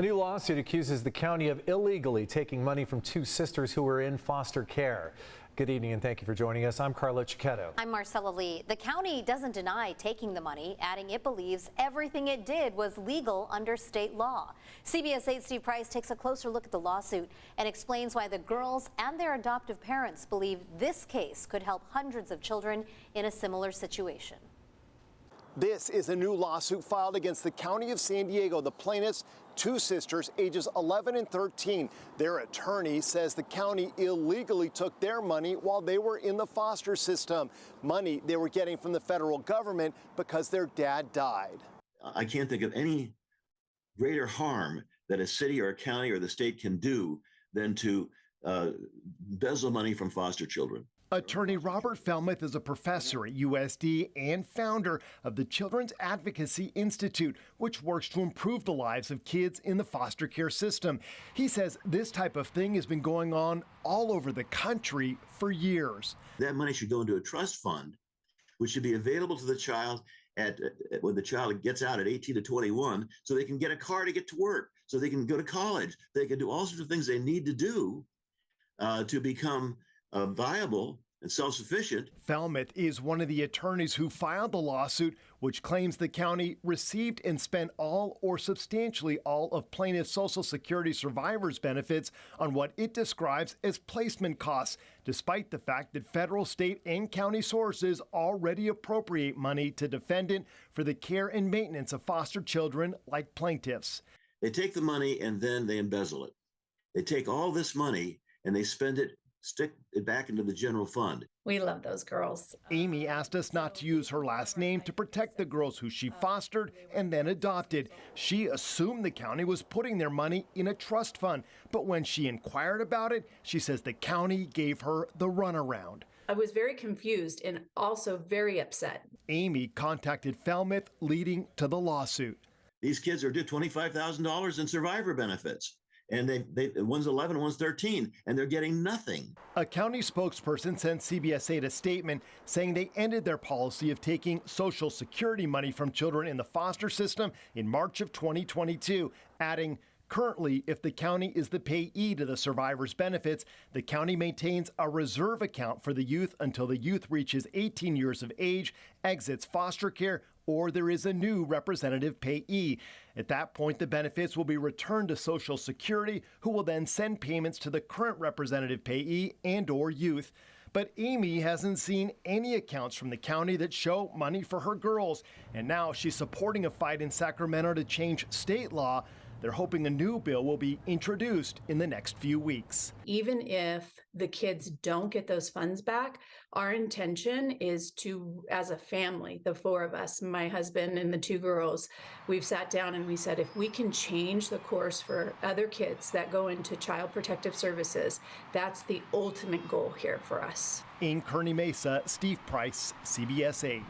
A new lawsuit accuses the county of illegally taking money from two sisters who were in foster care. Good evening and thank you for joining us. I'm Carlo Cicchetto. I'm Marcella Lee. The county doesn't deny taking the money, adding it believes everything it did was legal under state law. CBS 8's Steve Price takes a closer look at the lawsuit and explains why the girls and their adoptive parents believe this case could help hundreds of children in a similar situation. This is a new lawsuit filed against the County of San Diego. The plaintiffs, two sisters, ages 11 and 13. Their attorney says the county illegally took their money while they were in the foster system. Money they were getting from the federal government because their dad died. I can't think of any greater harm that a city or a county or the state can do than to embezzle money from foster children. Attorney Robert Felmuth is a professor at USD and founder of the Children's Advocacy Institute, which works to improve the lives of kids in the foster care system. He says this type of thing has been going on all over the country for years. That money should go into a trust fund, which should be available to the child when the child gets out at 18 to 21, so they can get a car to get to work, so they can go to college. They can do all sorts of things they need to do to become viable and self-sufficient. Felmuth is one of the attorneys who filed the lawsuit, which claims the county received and spent all or substantially all of plaintiff's Social Security survivors' benefits on what it describes as placement costs, despite the fact that federal, state, and county sources already appropriate money to defendant for the care and maintenance of foster children like plaintiffs. They take the money and then they embezzle it. They take all this money and they spend it, stick it back into the general fund. We love those girls. Amy asked us not to use her last name to protect the girls who she fostered and then adopted. She assumed the county was putting their money in a trust fund, but when she inquired about it, she says the county gave her the runaround. I was very confused and also very upset. Amy contacted Felmuth, leading to the lawsuit. These kids are due $25,000 in survivor benefits. And one's 11, one's 13, and they're getting nothing. A county spokesperson sent CBS 8 a statement saying they ended their policy of taking Social Security money from children in the foster system in March of 2022, adding, currently, if the county is the payee to the survivors' benefits, the county maintains a reserve account for the youth until the youth reaches 18 years of age, exits foster care, or there is a new representative payee. At that point, the benefits will be returned to Social Security, who will then send payments to the current representative payee and/or youth. But Amy hasn't seen any accounts from the county that show money for her girls. And now she's supporting a fight in Sacramento to change state law. They're hoping a new bill will be introduced in the next few weeks. Even if the kids don't get those funds back, our intention is to, as a family, the four of us, my husband and the two girls, we've sat down and we said, if we can change the course for other kids that go into Child Protective Services, that's the ultimate goal here for us. In Kearney Mesa, Steve Price, CBS 8.